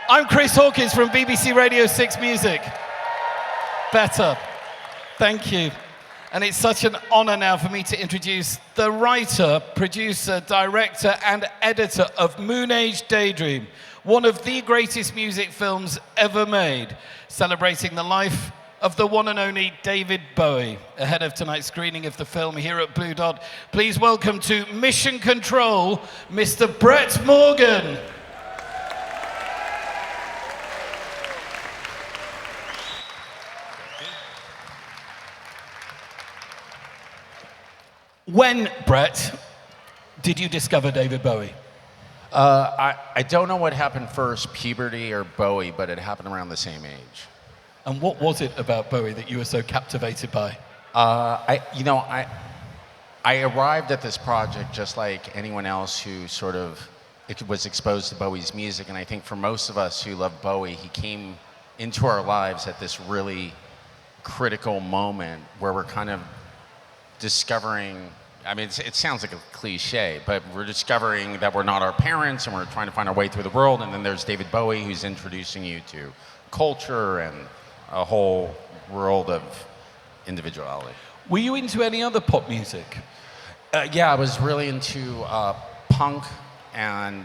I'm Chris Hawkins from BBC Radio 6 Music. Better. Thank you. And it's such an honor now for me to introduce the writer, producer, director, and editor of Moonage Daydream, one of the greatest music films ever made, celebrating the life of the one and only David Bowie. Ahead of tonight's screening of the film here at Blue Dot, please welcome to Mission Control, Mr. Brett Morgen. When, Brett, did you discover David Bowie? I don't know what happened first, puberty or Bowie, but it happened around the same age. And what was it about Bowie that you were so captivated by? I arrived at this project just like anyone else who sort of was exposed to Bowie's music, and I think for most of us who love Bowie, he came into our lives at this really critical moment where we're kind of discovering, I mean, it sounds like a cliche, but we're discovering that we're not our parents and we're trying to find our way through the world, and then there's David Bowie who's introducing you to culture and a whole world of individuality. Were you into any other pop music? Yeah, I was really into punk and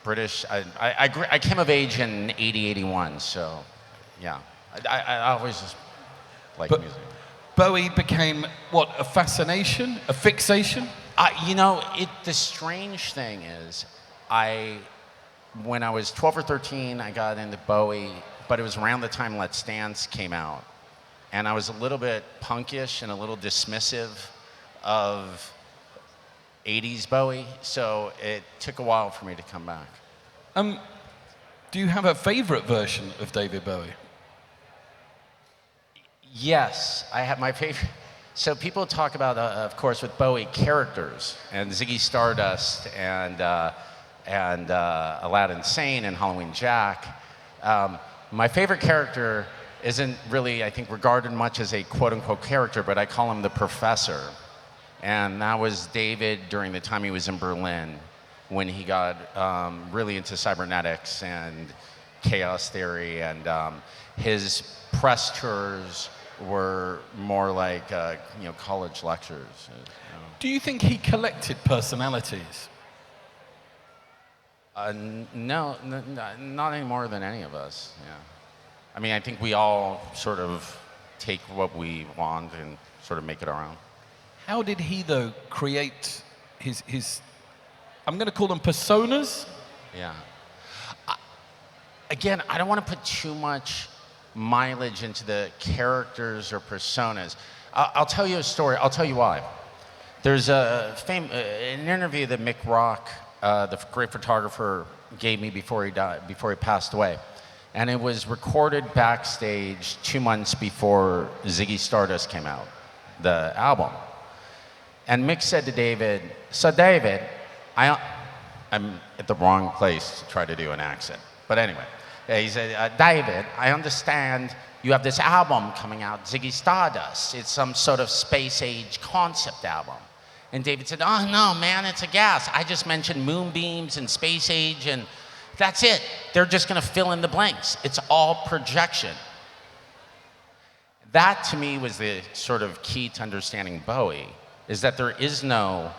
British. I came of age in 80, 81, so yeah. I always just liked music. Bowie became, what, a fascination, a fixation? The strange thing is, when I was 12 or 13, I got into Bowie, but it was around the time Let's Dance came out. And I was a little bit punkish and a little dismissive of 80s Bowie, so it took a while for me to come back. Do you have a favorite version of David Bowie? Yes, I have my favorite. So people talk about, of course, with Bowie, characters, and Ziggy Stardust, and Aladdin Sane, and Halloween Jack. My favorite character isn't really, I think, regarded much as a quote-unquote character, but I call him the Professor. And that was David during the time he was in Berlin, when he got really into cybernetics and chaos theory, and his press tours were more like college lectures. Do you think he collected personalities? No, not any more than any of us. Yeah, I mean, I think we all sort of take what we want and sort of make it our own. How did he, though, create his I'm going to call them personas? Yeah. Again, I don't want to put too much mileage into the characters or personas. I'll tell you a story. I'll tell you why. There's an interview that Mick Rock, the great photographer, gave me before he died, before he passed away. And it was recorded backstage 2 months before Ziggy Stardust came out, the album. And Mick said to David, "So David, I'm at the wrong place to try to do an accent. But anyway, he said, David, I understand you have this album coming out, Ziggy Stardust. It's some sort of space age concept album." And David said, "Oh no, man, it's a gas. I just mentioned moonbeams and space age and that's it. They're just gonna fill in the blanks. It's all projection." That to me was the sort of key to understanding Bowie, is that there is no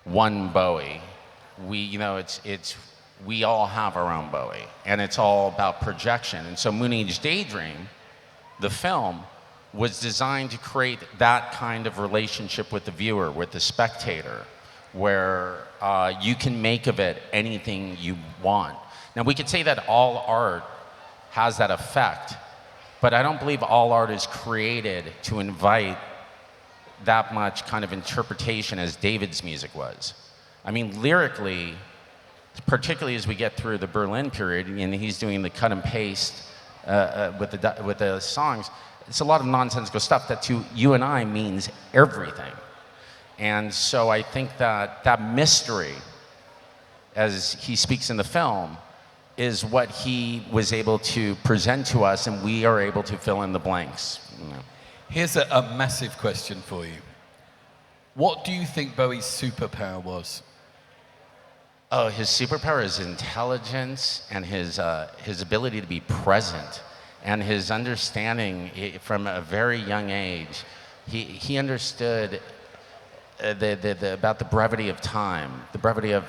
one Bowie. We all have our own Bowie, and it's all about projection. And so Moonage Daydream, the film, was designed to create that kind of relationship with the viewer, with the spectator, where you can make of it anything you want. Now, we could say that all art has that effect, but I don't believe all art is created to invite that much kind of interpretation as David's music was. I mean, lyrically, particularly as we get through the Berlin period, and he's doing the cut and paste with the songs, it's a lot of nonsensical stuff that to you and I means everything. And so I think that mystery, as he speaks in the film, is what he was able to present to us, and we are able to fill in the blanks. Here's a massive question for you. What do you think Bowie's superpower was? Oh, his superpower is intelligence and his ability to be present and his understanding from a very young age. He understood about the brevity of time, the brevity of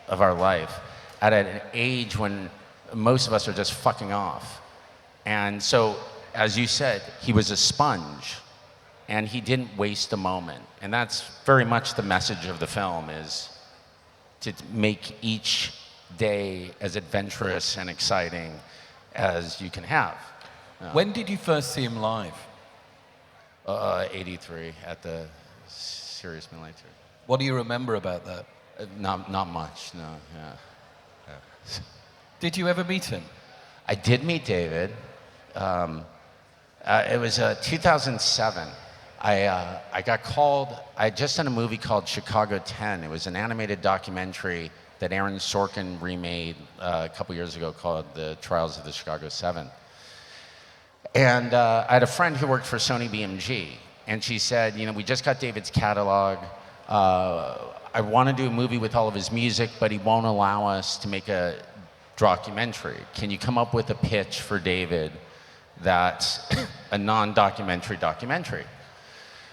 our life at an age when most of us are just fucking off. And so, as you said, he was a sponge and he didn't waste a moment. And that's very much the message of the film, is to make each day as adventurous and exciting as you can have. When did you first see him live? 83 at the Sirius Midnight Theater. What do you remember about that? Not much, no, yeah. Did you ever meet him? I did meet David. It was 2007. I got called, I had just done a movie called Chicago 10. It was an animated documentary that Aaron Sorkin remade a couple years ago called The Trials of the Chicago 7. And I had a friend who worked for Sony BMG, and she said, we just got David's catalog. I want to do a movie with all of his music, but he won't allow us to make a documentary. Can you come up with a pitch for David that's a non-documentary documentary?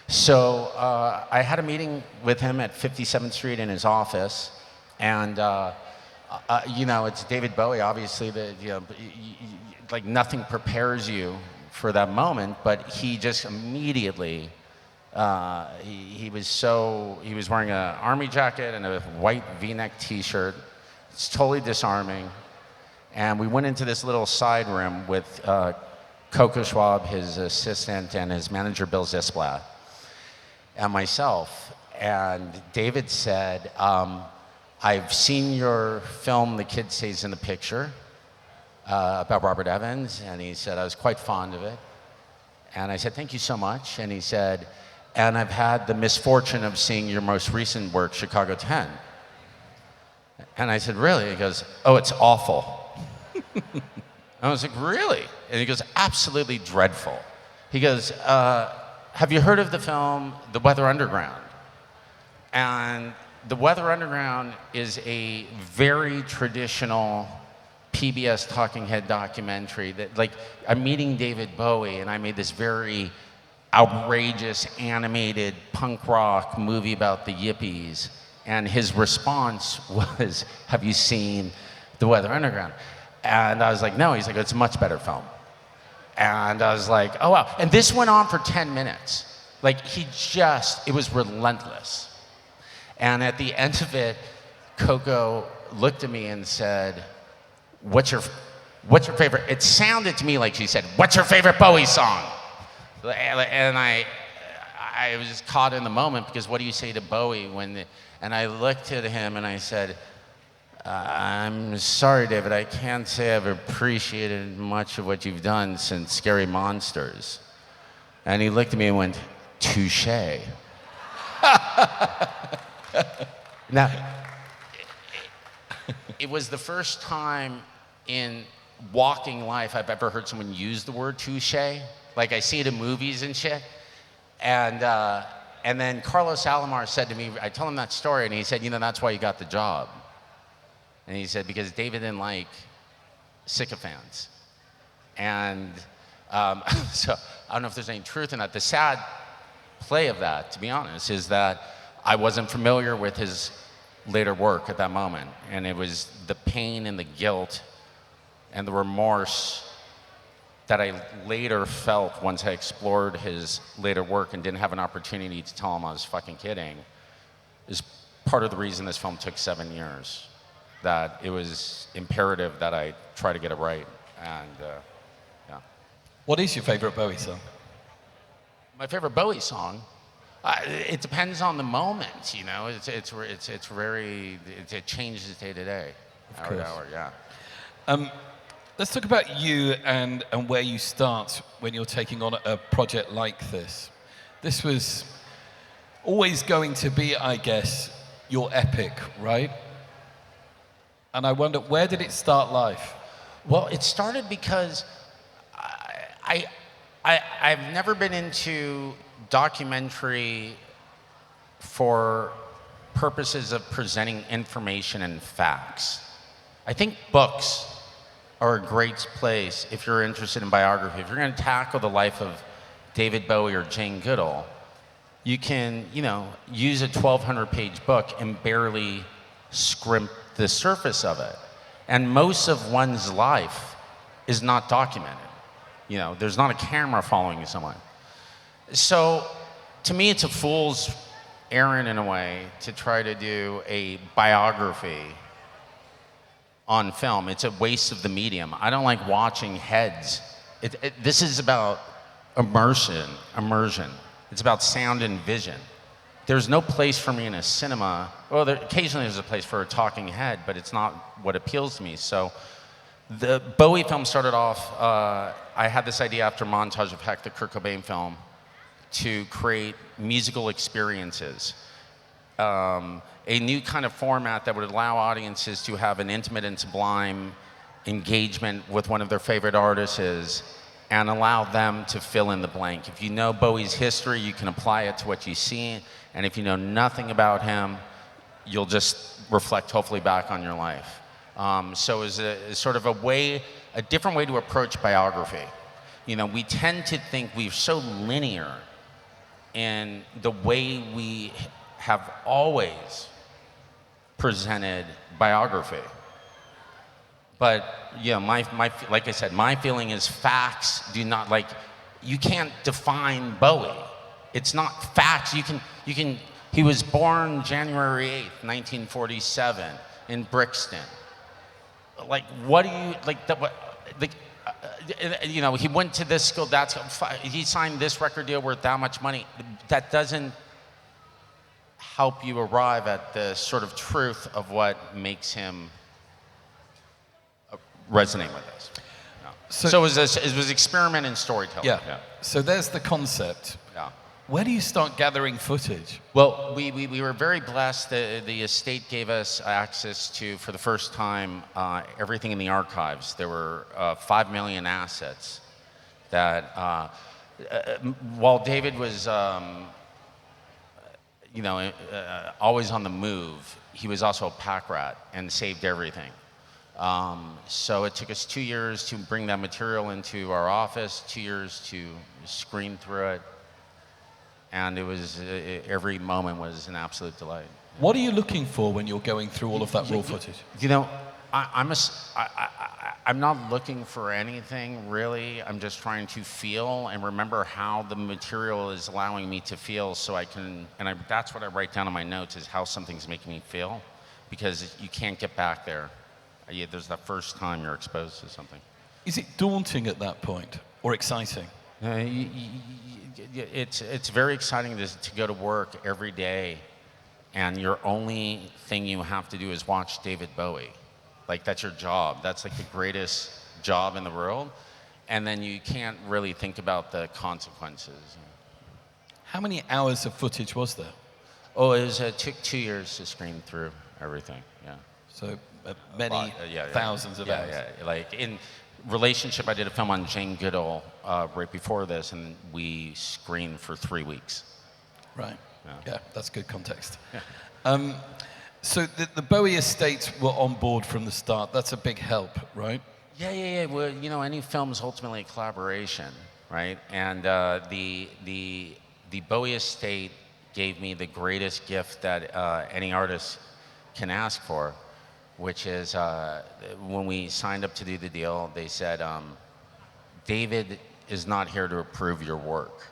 So I had a meeting with him at 57th Street in his office, and it's David Bowie. Obviously, like nothing prepares you for that moment, but he just immediately he was wearing an army jacket and a white V-neck T-shirt. It's totally disarming, and we went into this little side room with Coco Schwab, his assistant, and his manager Bill Zisplat, and myself. And David said, I've seen your film, The Kid Stays in the Picture, about Robert Evans, and he said, I was quite fond of it. And I said, thank you so much. And he said, and I've had the misfortune of seeing your most recent work, Chicago 10. And I said, really? He goes, oh, it's awful. I was like, really? And he goes, absolutely dreadful. He goes, have you heard of the film The Weather Underground? And The Weather Underground is a very traditional PBS talking head documentary that, like, I'm meeting David Bowie and I made this very outrageous animated punk rock movie about the Yippies, and his response was, have you seen The Weather Underground? And I was like, no. He's like, it's a much better film. And I was like, oh wow. And this went on for 10 minutes. Like, it was relentless. And at the end of it, Coco looked at me and said, what's your favorite? It sounded to me like she said, what's your favorite Bowie song? And I was just caught in the moment, because what do you say to Bowie and I looked at him and I said, I'm sorry, David, I can't say I've appreciated much of what you've done since Scary Monsters. And he looked at me and went, touché. Now, it was the first time in walking life I've ever heard someone use the word touché. Like, I see it in movies and shit. And then Carlos Alomar said to me, I told him that story, and he said, that's why you got the job. And he said, because David didn't like sycophants. And so I don't know if there's any truth in that. The sad play of that, to be honest, is that I wasn't familiar with his later work at that moment. And it was the pain and the guilt and the remorse that I later felt once I explored his later work and didn't have an opportunity to tell him I was fucking kidding, is part of the reason this film took 7 years. That it was imperative that I try to get it right. And yeah. What is your favorite Bowie song? My favorite Bowie song? It depends on the moment, it changes day to day, hour to hour, yeah. Let's talk about you and where you start when you're taking on a project like this. This was always going to be, I guess, your epic, right? And I wonder, where did it start life? Well, it started because I've never been into documentary for purposes of presenting information and facts. I think books are a great place if you're interested in biography. If you're going to tackle the life of David Bowie or Jane Goodall, you can, use a 1,200-page book and barely scrimp the surface of it. And most of one's life is not documented. There's not a camera following someone. So, to me, it's a fool's errand in a way to try to do a biography on film. It's a waste of the medium. I don't like watching heads. This is about immersion. It's about sound and vision. There's no place for me in a cinema. Well, occasionally there's a place for a talking head, but it's not what appeals to me. So the Bowie film started off, I had this idea after Montage of Heck, the Kurt Cobain film, to create musical experiences. A new kind of format that would allow audiences to have an intimate and sublime engagement with one of their favorite artists and allow them to fill in the blank. If you know Bowie's history, you can apply it to what you see, and if you know nothing about him, you'll just reflect hopefully back on your life. So it's sort of a different way to approach biography. We tend to think we're so linear in the way we have always presented biography. But like I said, my feeling is facts do not, you can't define Bowie. It's not facts. He was born January 8th, 1947 in Brixton. He went to this school, he signed this record deal worth that much money. That doesn't help you arrive at the sort of truth of what makes him resonate with us. So it was experiment in storytelling. Yeah. So there's the concept. Yeah. Where do you start gathering footage? Well, we were very blessed. The estate gave us access to, for the first time, everything in the archives. There were 5 million assets that, while David was, always on the move, he was also a pack rat and saved everything. So it took us 2 years to bring that material into our office, 2 years to screen through it. And it was, every moment was an absolute delight. What are you looking for when you're going through all of that raw footage? I'm not looking for anything really. I'm just trying to feel and remember how the material is allowing me to feel, so I can, that's what I write down in my notes, is how something's making me feel, because you can't get back there. There's that first time you're exposed to something. Is it daunting at that point, or exciting? It's very exciting to go to work every day, and your only thing you have to do is watch David Bowie. That's your job. That's the greatest job in the world. And then you can't really think about the consequences. How many hours of footage was there? Oh, it took 2 years to screen through everything, yeah. So many thousands of hours. Yeah. In relationship, I did a film on Jane Goodall right before this, and we screened for 3 weeks. Right. Yeah, that's good context. Yeah. So the Bowie Estate were on board from the start. That's a big help, right? Yeah. Well, any film is ultimately a collaboration, right? And the Bowie Estate gave me the greatest gift that any artist can ask for, which is when we signed up to do the deal, they said, David is not here to approve your work.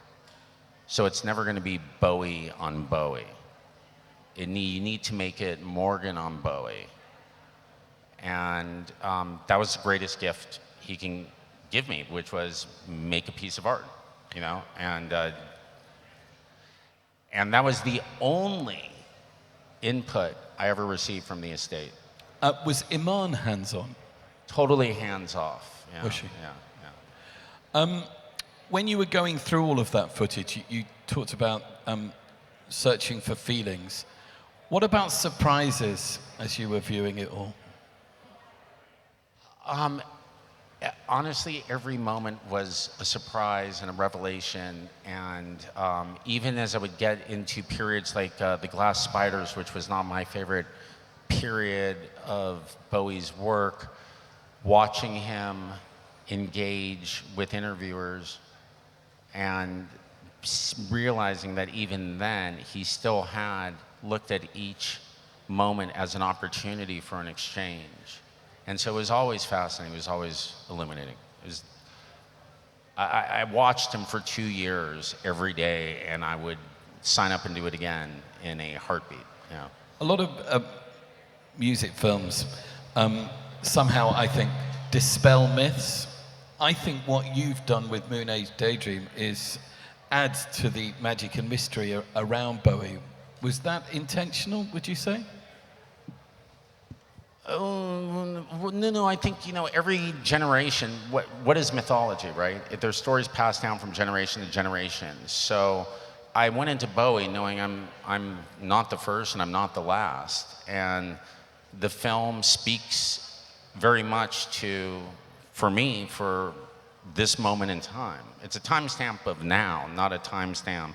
So it's never going to be Bowie on Bowie. You need to make it Morgen on Bowie. And that was the greatest gift he can give me, which was make a piece of art, And that was the only input I ever received from the estate. Was Iman hands-on? Totally hands-off. Yeah, was she? Yeah. When you were going through all of that footage, you talked about searching for feelings. What about surprises as you were viewing it all? Honestly, every moment was a surprise and a revelation. And even as I would get into periods like The Glass Spiders, which was not my favorite period of Bowie's work, watching him engage with interviewers and realizing that even then he still had looked at each moment as an opportunity for an exchange. And so it was always fascinating, it was always illuminating. I watched him for 2 years every day, and I would sign up and do it again in a heartbeat. Yeah. A lot of music films somehow, I think, dispel myths. I think what you've done with Moonage Daydream is add to the magic and mystery around Bowie. Was that intentional, would you say? Oh, no, I think, every generation, what is mythology, right? There's stories passed down from generation to generation. So I went into Bowie knowing I'm not the first and I'm not the last. And the film speaks very much to, for me, for this moment in time. It's a timestamp of now, not a timestamp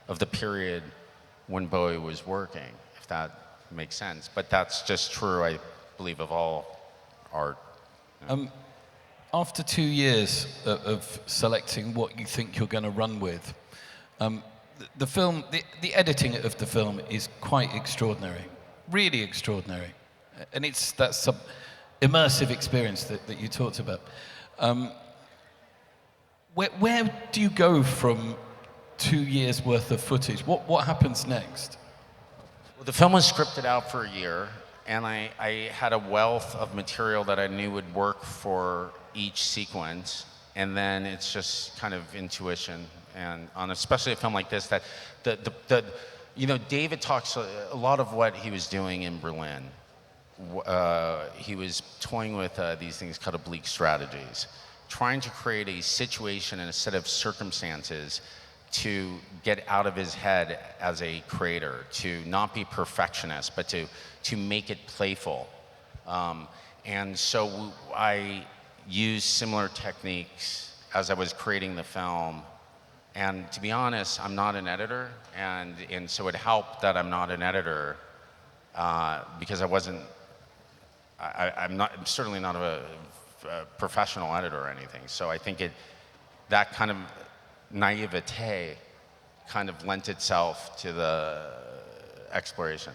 of the period when Bowie was working, if that makes sense. But that's just true, I believe, of all art. After 2 years of selecting what you think you're going to run with, the film, the editing of the film is quite extraordinary, really extraordinary. And it's that immersive experience that you talked about. Where do you go from 2 years worth of footage? What happens next? Well, the film was scripted out for a year, and I had a wealth of material that I knew would work for each sequence, and then it's just kind of intuition. And on especially a film like this, that David talks a lot of what he was doing in Berlin. He was toying with these things called oblique strategies, trying to create a situation and a set of circumstances to get out of his head as a creator, to not be perfectionist, but to make it playful. And so I used similar techniques as I was creating the film. And to be honest, I'm not an editor, and so it helped that I'm not an editor, because I'm certainly not a professional editor or anything. So I think that kind of naivete kind of lent itself to the exploration.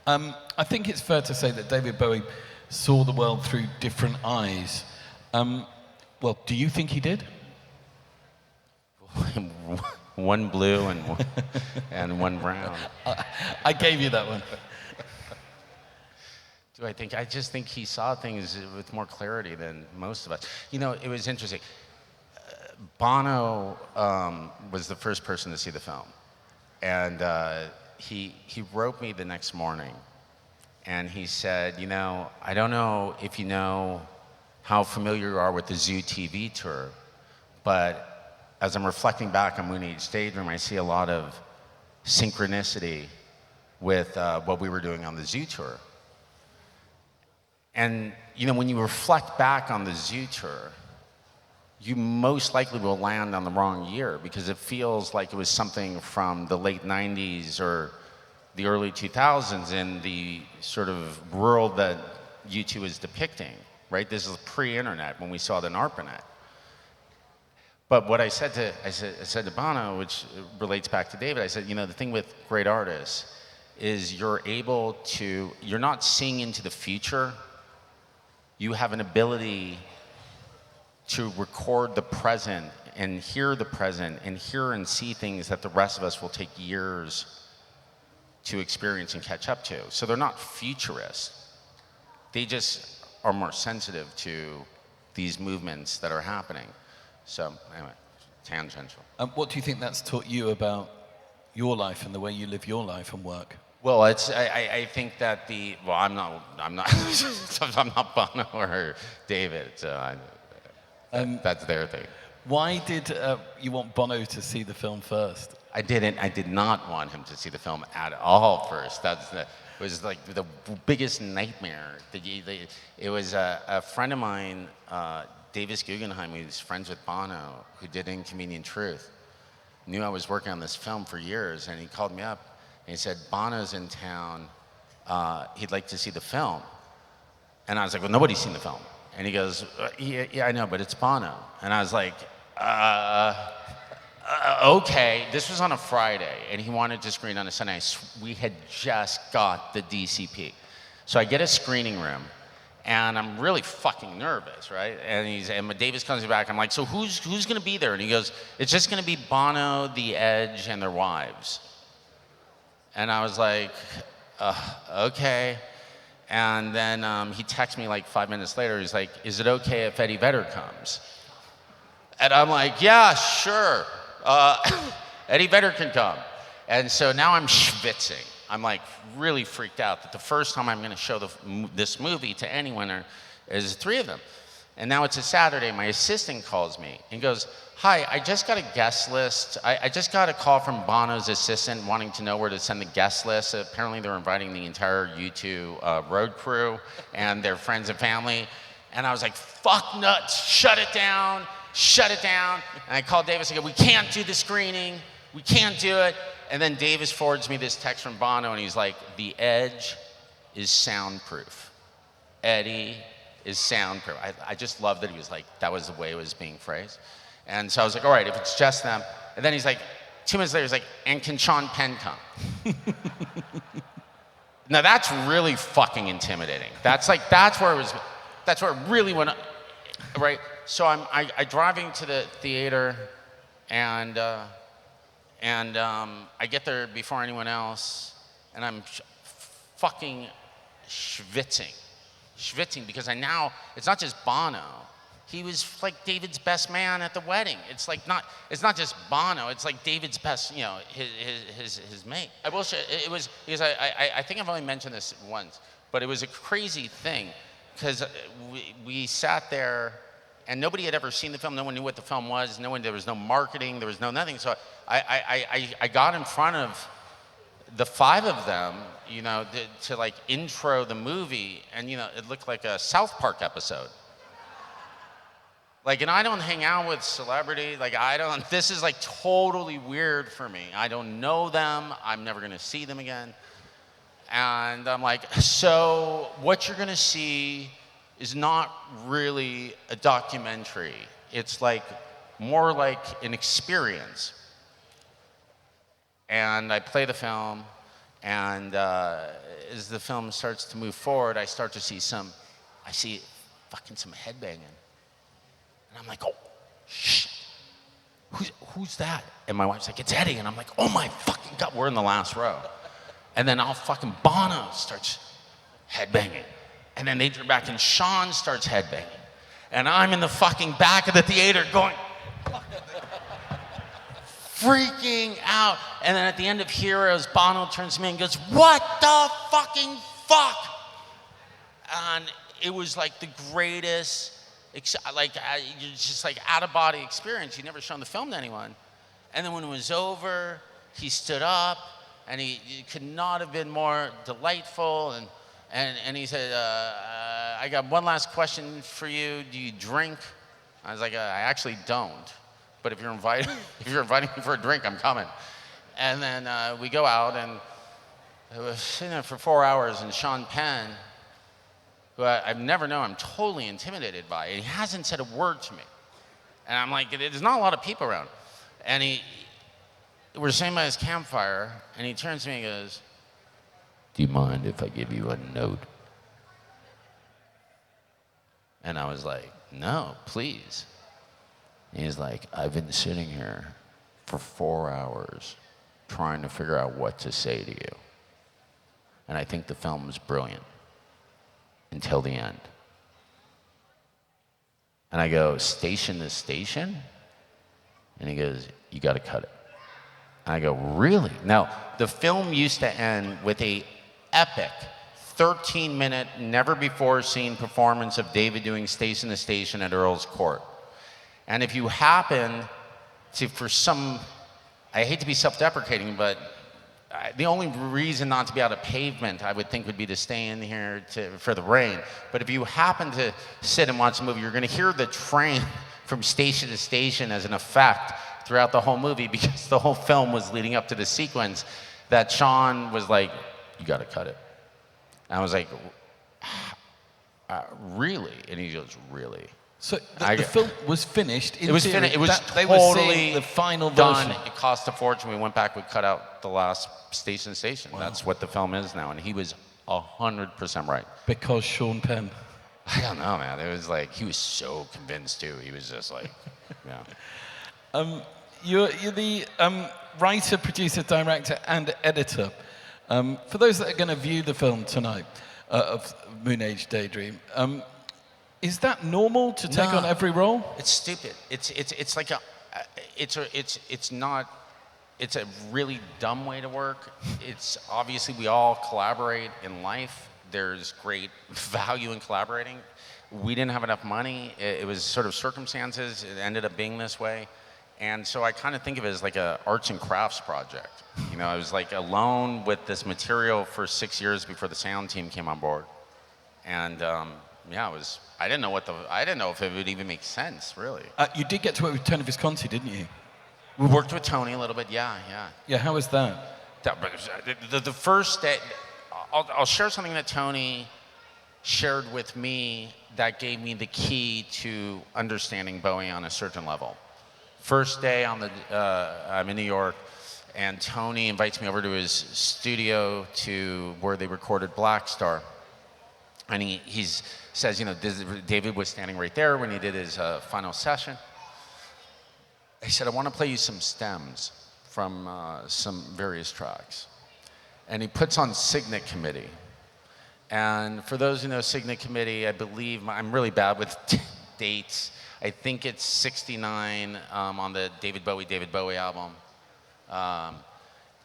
I think it's fair to say that David Bowie saw the world through different eyes. Well, do you think he did? One blue and one brown. I gave you that one. I just think he saw things with more clarity than most of us. It was interesting. Bono was the first person to see the film. And he wrote me the next morning. And he said, I don't know if you know how familiar you are with the Zoo TV tour, but as I'm reflecting back on Moonage Daydream, I see a lot of synchronicity with what we were doing on the Zoo tour. And, when you reflect back on the Zoo tour, you most likely will land on the wrong year, because it feels like it was something from the late 90s or the early 2000s in the sort of world that U2 is depicting, right? This is pre-internet when we saw the ARPANET. But what I said to Bono, which relates back to David, I said, the thing with great artists is you're not seeing into the future. You have an ability to record the present and hear the present and hear and see things that the rest of us will take years to experience and catch up to. So they're not futurists. They just are more sensitive to these movements that are happening. So anyway, tangential. What do you think that's taught you about your life and the way you live your life and work? Well, I think that I'm not I'm not Bono or David, so that's their thing. Why did you want Bono to see the film first? I did not want him to see the film at all first. It was like the biggest nightmare. It was a friend of mine, Davis Guggenheim, who's friends with Bono, who did Inconvenient Truth, knew I was working on this film for years, and he called me up and he said, Bono's in town, he'd like to see the film. And I was like, well, nobody's seen the film. And he goes, yeah, I know, but it's Bono. And I was like, okay. This was on a Friday, and he wanted to screen on a Sunday. We had just got the DCP. So I get a screening room, and I'm really fucking nervous, right? And Davis comes back. I'm like, so who's going to be there? And he goes, it's just going to be Bono, The Edge, and their wives. And I was like, okay. And then he texts me like 5 minutes later. He's like, is it okay if Eddie Vedder comes? And I'm like, yeah, sure. Eddie Vedder can come. And so now I'm schwitzing. I'm like really freaked out that the first time I'm going to show this movie to anyone is 3 of them. And now it's a Saturday. My assistant calls me and goes, hi, I just got a guest list. I just got a call from Bono's assistant wanting to know where to send the guest list. Apparently they're inviting the entire U2 road crew and their friends and family. And I was like, fuck nuts, shut it down. And I called Davis, I go, we can't do the screening. We can't do it. And then Davis forwards me this text from Bono, and he's like, The Edge is soundproof. Eddie is soundproof. I just love that he was like, that was the way it was being phrased. And so I was like, all right, if it's just them. And then he's like, 2 minutes later, he's like, and can Sean Penn come? Now that's really fucking intimidating. That's where it really went, right? So I driving to the theater, and I get there before anyone else, and I'm fucking schwitzing because it's not just Bono. He was like David's best man at the wedding. It's not just Bono. It's like David's best, his mate. I will say it was because I think I've only mentioned this once, but it was a crazy thing because we sat there. And nobody had ever seen the film. No one knew what the film was. There was no marketing. There was no nothing. So I got in front of the 5 of them, to like intro the movie, and it looked like a South Park episode. Like, and I don't hang out with celebrity. Like, this is like totally weird for me. I don't know them. I'm never gonna see them again. And I'm like, so what you're gonna see is not really a documentary. It's like more like an experience. And I play the film, and as the film starts to move forward, I start to see some headbanging. And I'm like, oh, shit, who's that? And my wife's like, it's Eddie. And I'm like, oh my fucking God, we're in the last row. And then Bono starts headbanging. And then they turn back and Sean starts headbanging. And I'm in the fucking back of the theater going, freaking out. And then at the end of Heroes, Bono turns to me and goes, what the fucking fuck? And it was like the greatest, just like out-of-body experience. He'd never shown the film to anyone. And then when it was over, he stood up, and he could not have been more delightful. And he said, I got one last question for you. Do you drink? I was like, I actually don't. But if you're inviting me for a drink, I'm coming. And then we go out, and I was sitting there for 4 hours, and Sean Penn, who I've never known, I'm totally intimidated by, and he hasn't said a word to me. And I'm like, there's not a lot of people around. And we're sitting by his campfire, and he turns to me and goes, do you mind if I give you a note? And I was like, no, please. And he's like, I've been sitting here for 4 hours trying to figure out what to say to you. And I think the film is brilliant until the end. And I go, station to station? And he goes, you got to cut it. And I go, really? Now, the film used to end with a epic 13-minute, never-before-seen performance of David doing Station to Station at Earl's Court. And if you happen to, I hate to be self-deprecating, but the only reason not to be out of pavement, I would think, would be to stay in here for the rain. But if you happen to sit and watch the movie, you're going to hear the train from station to station as an effect throughout the whole movie, because the whole film was leading up to the sequence that Sean was like, "You got to cut it." And I was like, "Really?" And he goes, "Really?" So the film was finished. It was finished. It was they totally were seeing the final done. version. It cost a fortune. We went back. We cut out the last station. Wow. That's what the film is now. And he was 100% right. Because Sean Penn. I don't know, man. It was like he was so convinced too. He was just like, yeah. You're the writer, producer, director, and editor. For those that are going to view the film tonight of Moonage Daydream, is that normal to take on every role? It's stupid. It's like it's not. It's a really dumb way to work. It's obviously we all collaborate in life. There's great value in collaborating. We didn't have enough money. It was sort of circumstances. It ended up being this way. And so I kind of think of it as like a arts and crafts project. You know, I was like alone with this material for 6 years before the sound team came on board. And yeah, it was. I didn't know if it would even make sense, really. You did get to work with Tony Visconti, didn't you? We worked with Tony a little bit. Yeah. Yeah. How was that? The first day, I'll share something that Tony shared with me that gave me the key to understanding Bowie on a certain level. First day I'm in New York, and Tony invites me over to his studio to where they recorded Black Star. And he says, you know, David was standing right there when he did his final session. He said, "I want to play you some stems from some various tracks." And he puts on Signet Committee. And for those who know Signet Committee, I believe, I'm really bad with dates. I think it's 69 on the David Bowie album.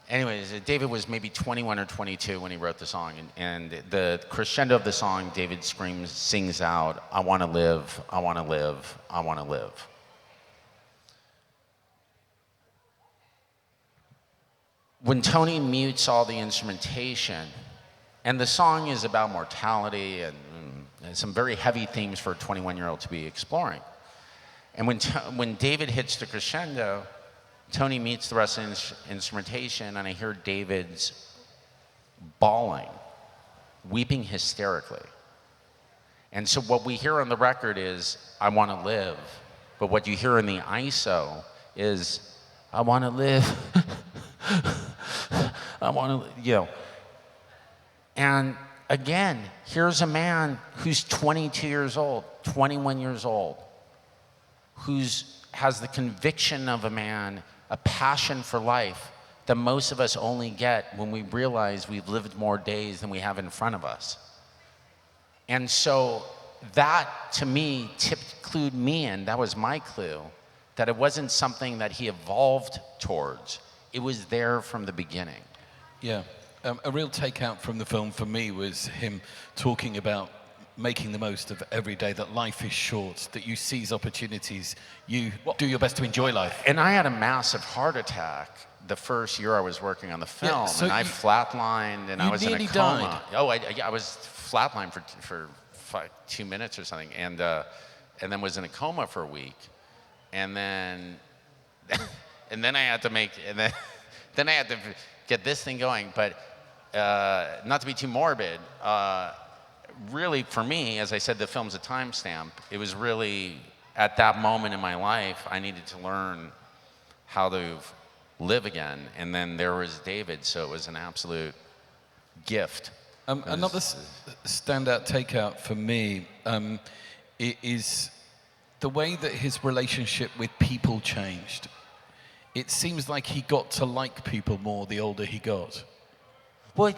Anyways, David was maybe 21 or 22 when he wrote the song. And the crescendo of the song, David sings out, "I want to live, I want to live, I want to live." When Tony mutes all the instrumentation, and the song is about mortality and some very heavy themes for a 21-year-old to be exploring. And when David hits the crescendo, Tony meets the rest of the instrumentation, and I hear David's bawling, weeping hysterically. And so what we hear on the record is, "I want to live." But what you hear in the ISO is, "I want to live." I want to, you know. And again, here's a man who's 22 years old, 21 years old, has the conviction of a man, a passion for life that most of us only get when we realize we've lived more days than we have in front of us. And so that, to me, clued me in. That was my clue, that it wasn't something that he evolved towards. It was there from the beginning. Yeah. A real takeout from the film for me was him talking about making the most of every day, that life is short, that you seize opportunities, you do your best to enjoy life. And I had a massive heart attack the first year I was working on the film, so and I flatlined, and I was in a coma. Died. Oh, I was flatlined for 2 minutes or something, and then was in a coma for a week, and then I had to then I had to get this thing going. But not to be too morbid, really for me, as I said, the film's a timestamp. It was really at that moment in my life I needed to learn how to live again, and then there was David, so it was an absolute gift. Another standout takeout for me is the way that his relationship with people changed. It seems like he got to like people more the older he got. Well,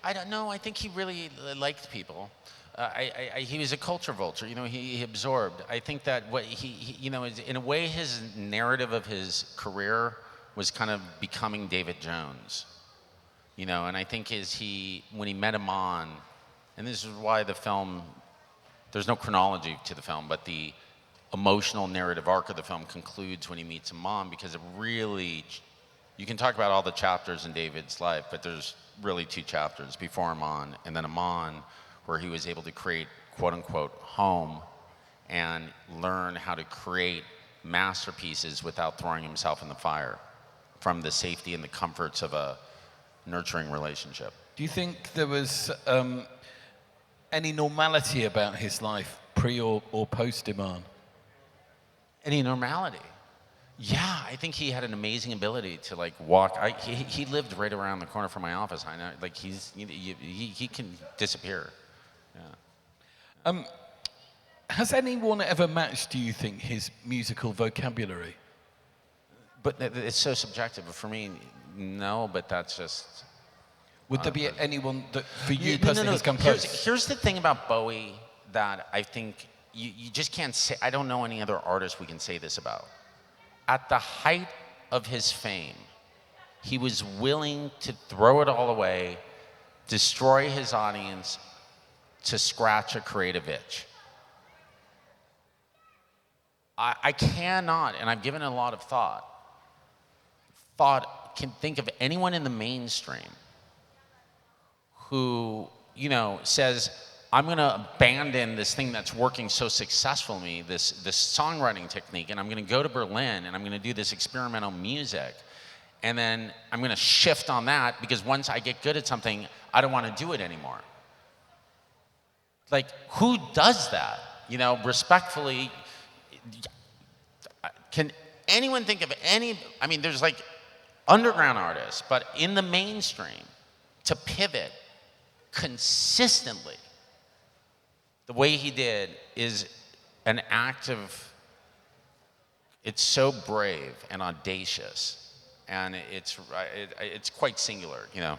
I don't know. I think he really liked people. He was a culture vulture. You know, he absorbed. I think that what he you know, in a way, his narrative of his career was kind of becoming David Jones. You know, and I think when he met him on, and this is why the film, there's no chronology to the film, but the emotional narrative arc of the film concludes when he meets him on, because it really You can talk about all the chapters in David's life, but there's really 2 chapters, before Amon and then Amon, where he was able to create, quote unquote, home and learn how to create masterpieces without throwing himself in the fire, from the safety and the comforts of a nurturing relationship. Do you think there was any normality about his life, pre or post Iman? Any normality? Yeah, I think he had an amazing ability to like walk. He lived right around the corner from my office. I know, like he can disappear. Yeah. Has anyone ever matched, do you think, his musical vocabulary? But it's so subjective. For me, no. But that's just. Would there be anyone that, for you No, personally, has come close? Here's the thing about Bowie that I think you just can't say. I don't know any other artist we can say this about. At the height of his fame, he was willing to throw it all away, destroy his audience, to scratch a creative itch. I cannot, and I've given it a lot of thought, can think of anyone in the mainstream who, says, I'm going to abandon this thing that's working so successfully, this songwriting technique, and I'm going to go to Berlin and I'm going to do this experimental music. And then I'm going to shift on that because once I get good at something, I don't want to do it anymore. Like, who does that? Respectfully, can anyone think of any, there's like underground artists, but in the mainstream, to pivot consistently the way he did is an act of, it's so brave and audacious, and it's quite singular, Yeah,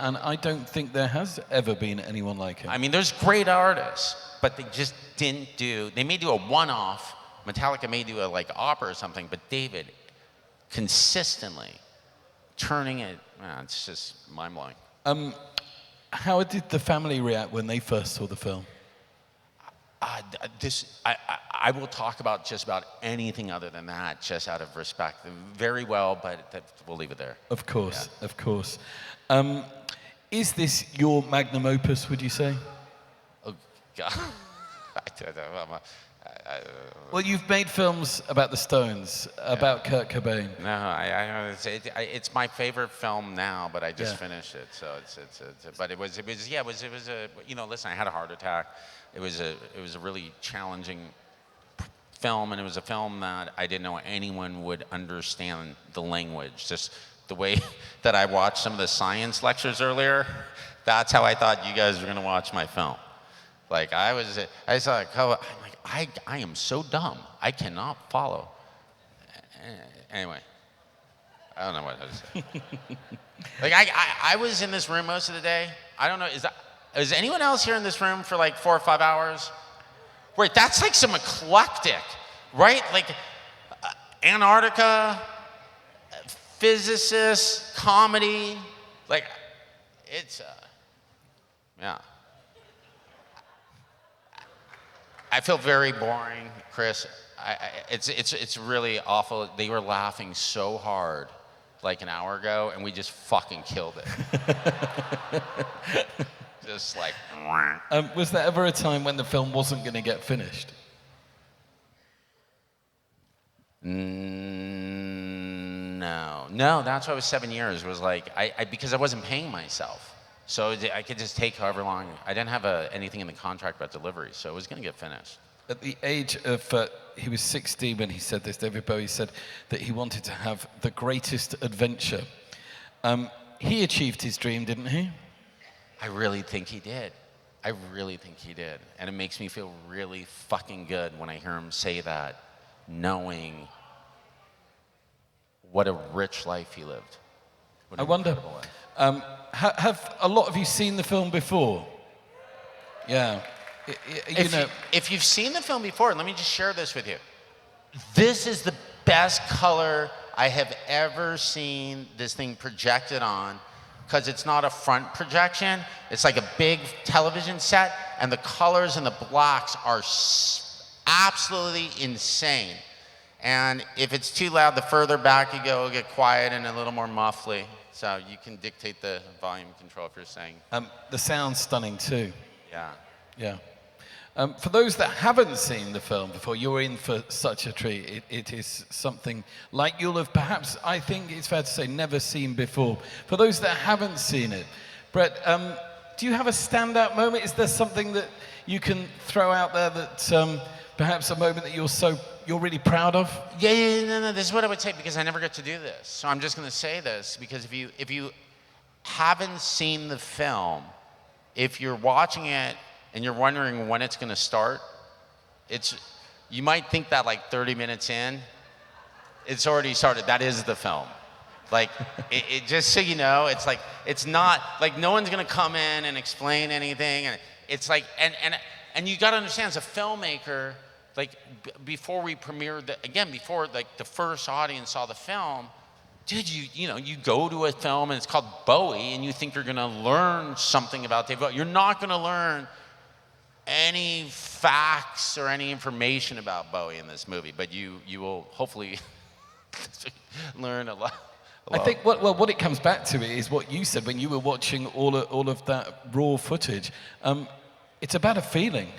and I don't think there has ever been anyone like him. There's great artists, but they just didn't do, they may do a one-off, Metallica may do a like opera or something, but David consistently turning it, it's just mind-blowing. How did the family react when they first saw the film? I will talk about just about anything other than that, just out of respect. Very well, but we'll leave it there. Of course, yeah. Of course. Is this your magnum opus, would you say? Oh, God. Well, you've made films about the Stones, about Kurt Cobain. No, it's my favorite film now, but I just finished it, so but it was a, listen, I had a heart attack. It was a really challenging film, and it was a film that I didn't know anyone would understand the language. Just the way that I watched some of the science lectures earlier, that's how I thought you guys were gonna watch my film. Like I saw it cover, I'm like, I am so dumb. I cannot follow. Anyway, I don't know what to say. Like I was in this room most of the day. I don't know, is anyone else here in this room for like 4 or 5 hours? Wait, that's like some eclectic, right? Like Antarctica, physicists, comedy, like it's, yeah. I feel very boring, Chris. It's really awful. They were laughing so hard like an hour ago, and we just fucking killed it. Just like. Was there ever a time when the film wasn't going to get finished? No. That's why it was 7 years. It was like because I wasn't paying myself. So I could just take however long. I didn't have anything in the contract about delivery, so it was going to get finished. At the age of, he was 16 when he said this, David Bowie said that he wanted to have the greatest adventure. He achieved his dream, didn't he? I really think he did. And it makes me feel really fucking good when I hear him say that, knowing what a rich life he lived. I wonder. Have a lot of you seen the film before? Yeah. If you've seen the film before, let me just share this with you. This is the best color I have ever seen this thing projected on, because it's not a front projection. It's like a big television set, and the colors and the blacks are absolutely insane. And if it's too loud, the further back you go, it'll get quiet and a little more muffly. So you can dictate the volume control if you're saying. The sound's stunning too. Yeah. Yeah. For those that haven't seen the film before, you're in for such a treat. It is something like you'll have perhaps, I think it's fair to say, never seen before. For those that haven't seen it, Brett, do you have a standout moment? Is there something that you can throw out there that perhaps a moment that you're really proud of? Yeah, no, this is what I would say because I never get to do this. So I'm just going to say this because if you haven't seen the film, if you're watching it and you're wondering when it's going to start, you might think that like 30 minutes in, it's already started. That is the film. Like, it just so you know, it's like, it's not, like no one's going to come in and explain anything. And it's like, and you got to understand as a filmmaker, like before we premiered, before like the first audience saw the film, dude, you go to a film and it's called Bowie and you think you're going to learn something about David Bowie. You're not going to learn any facts or any information about Bowie in this movie, but you will hopefully learn a lot. I think what it comes back to is what you said when you were watching all of that raw footage. It's about a feeling.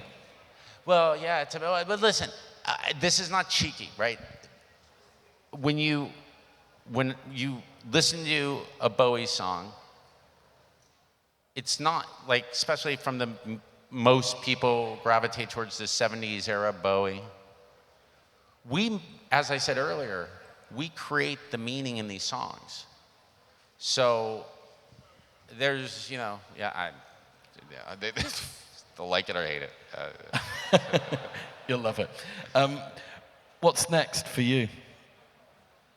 Well, yeah, but listen, this is not cheeky, right? When you listen to a Bowie song, it's not like, especially from most people gravitate towards the 70s era Bowie. As I said earlier, we create the meaning in these songs. So there's, they'll like it or hate it. You'll love it. What's next for you?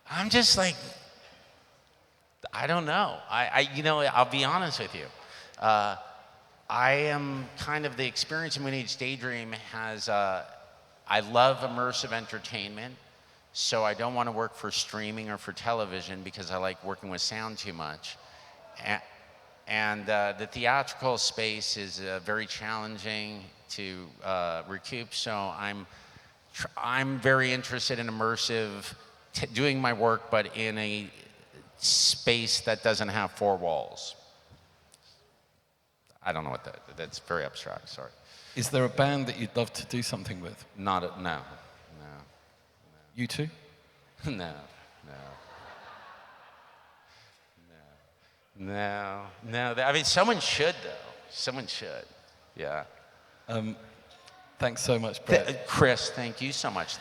I'm just like, I don't know. I'll be honest with you. I am kind of the experience in Moonage Daydream has, I love immersive entertainment, so I don't want to work for streaming or for television because I like working with sound too much. And the theatrical space is very challenging to recoup, so I'm very interested in immersive, doing my work, but in a space that doesn't have four walls. I don't know what that's very abstract, sorry. Is there a band that you'd love to do something with? No. You too? No. I mean, someone should, though. Someone should, yeah. Thanks so much, Brett. Chris, thank you so much.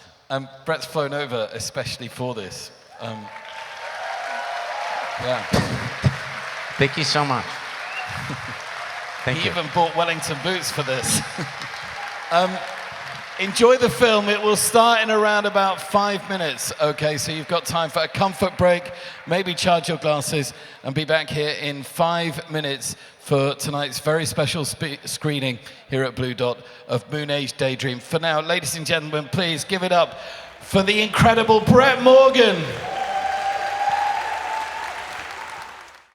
Brett's flown over especially for this. Yeah. Thank you so much. Thank he you. even bought Wellington boots for this. Enjoy the film. It will start in around about 5 minutes. Okay, so you've got time for a comfort break, maybe charge your glasses, and be back here in 5 minutes for tonight's very special screening here at Blue Dot of Moonage Daydream. For now, ladies and gentlemen, please give it up for the incredible Brett Morgen.